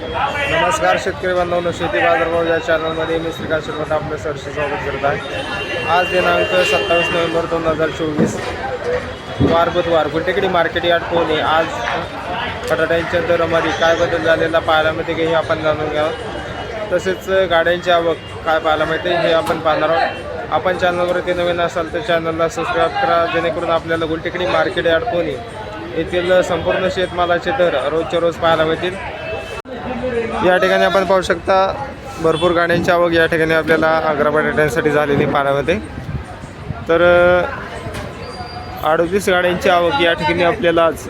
नमस्कार शेतकरी बांधवांनो, शेती बाजारभाव या चॅनलमध्ये मी श्रीकांत शर्मा आपलं सरसे स्वागत करत आहे। आज दिनांक 27 नोव्हेंबर 2024 वार बुधवार गुलटेकडी मार्केट यार्ड पुणे। आज बटाट्यांच्या दरामध्ये काय बदल झालेला पाहायला मिळते हे आपण जाणून घ्यावं। तसेच गाड्यांची आवक काय पाहायला मिळते हे आपण पाहणार आहोत। आपण चॅनलवरती नवीन असाल तर चॅनलला सबस्क्राईब करा, जेणेकरून आपल्याला गुलटेकडी मार्केट यार्ड पुणे येथील संपूर्ण शेतमालाचे दर रोजच्या रोज पाहायला मिळतील। या ठिकाणी आपण पाहू शकता भरपूर गाड्यांची आवक या ठिकाणी आपल्याला आग्रा बटाट्यांसाठी झालेली पाहायला मिळते। तर 38 गाड्यांची आवक या ठिकाणी आपल्याला आज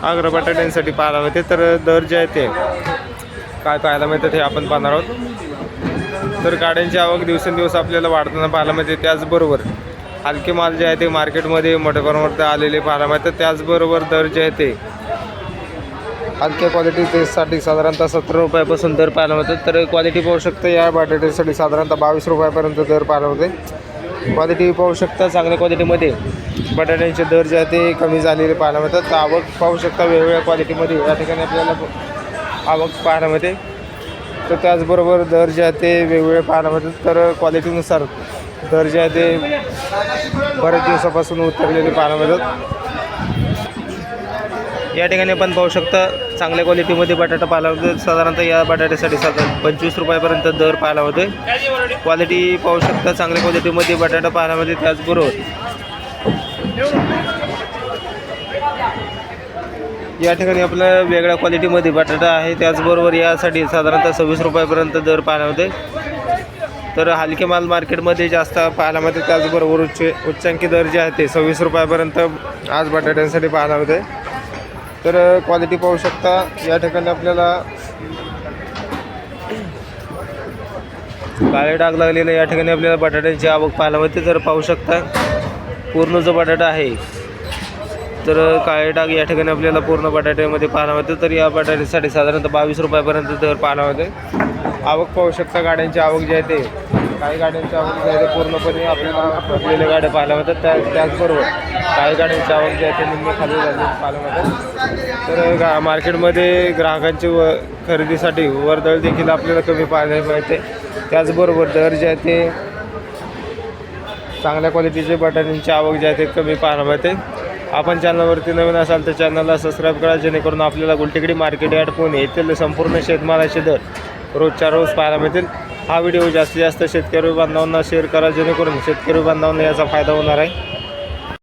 आग्रा बटाट्यांसाठी पाहायला मिळते। तर दर जे आहे ते काय पाहायला मिळतात हे आपण पाहणार आहोत। तर गाड्यांची आवक दिवसेंदिवस आपल्याला वाढताना पाहायला मिळते। त्याचबरोबर हलके माल जे आहे ते मार्केटमध्ये मोठ्या प्रमाणात आलेले पाहायला मिळतात। त्याचबरोबर दर जे आहे ते हलक्या क्वालिटी टेस्टसाठी साधारणतः 17 रुपयापासून दर पाहायला मिळतात। तर क्वालिटी पाहू शकता या बटाट्यासाठी साधारणतः 22 रुपयापर्यंत दर पाहायला मिळते। क्वालिटी पाहू शकता चांगल्या क्वालिटीमध्ये बटाट्यांचे दर जे आहे ते कमी झालेले पाहायला मिळतात। तर आवक पाहू शकता वेगवेगळ्या क्वालिटीमध्ये या ठिकाणी आपल्याला आवक पाहायला मिळते। तर त्याचबरोबर दर जे आहे ते वेगवेगळे पाहायला मिळतात। तर क्वालिटीनुसार दर जे आहे ते बऱ्याच दिवसापासून उतरलेले पाहायला मिळतात। या ठिकाणी आपण पाहू शकता चांगल्या क्वालिटीमध्ये बटाटा पाहायला मिळतो। साधारणतः या बटाट्यासाठी 25 रुपयापर्यंत दर पाहायला मिळतो। क्वालिटी पाहू शकता चांगल्या क्वालिटीमध्ये बटाटा पाहायला मिळते। त्याचबरोबर या ठिकाणी आपल्या वेगळ्या क्वालिटीमध्ये बटाटा आहे। त्याचबरोबर यासाठी साधारणतः 26 रुपयापर्यंत दर पाहायला मिळते। तर हलके माल मार्केटमध्ये जास्त पाहायला मिळते। त्याचबरोबर उच्चांकी दर जे आहे ते 26 रुपयापर्यंत आज बटाट्यांसाठी पाहायला मिळते। तर क्वालिटी पाहू शकता या ठिकाणी आपल्याला काळे डाग लागलेले या ठिकाणी आपल्याला बटाट्यांची आवक पाहायला मिळते। तर पाहू शकता पूर्ण जो बटाटा आहे तर काळे डाग या ठिकाणी आपल्याला पूर्ण बटाट्यामध्ये पाहायला मिळते। तर या बटाट्यासाठी साधारणतः 22 रुपयापर्यंत दर पाहायला मिळते। आवक पाहू शकता गाड्यांची आवक जी आहे ते काही गाड्यांची आवक जी आहे ते पूर्णपणे आपल्याला भरलेल्या गाड्या पाहायला मिळतात। त्याचबरोबर काही गाड्यांची आवक जी आहे ते निम्मे खाली झालेली पाहायला मिळतात। तर मार्केटमध्ये ग्राहकांची खरेदीसाठी वर्दळ देखील आपल्याला कमी पाहायला मिळते। त्याचबरोबर दर जे आहे ते चांगल्या क्वालिटीचे बटाट्यांची आवक जी आहे ते कमी पाहायला मिळते। आपण चॅनलवरती नवीन असाल तर चॅनलला सबस्क्राईब करा, जेणेकरून आपल्याला गुलटेकडी मार्केट यार्ड पुणे येथील संपूर्ण शेतमालाचे दर रोजच्या रोज पाहायला मिळतील। हा व्हिडिओ जास्तीत जास्त शेतकरी बांधवांना शेअर करा, जेणेकरून शेतकरी बांधवांना याचा फायदा होणार आहे।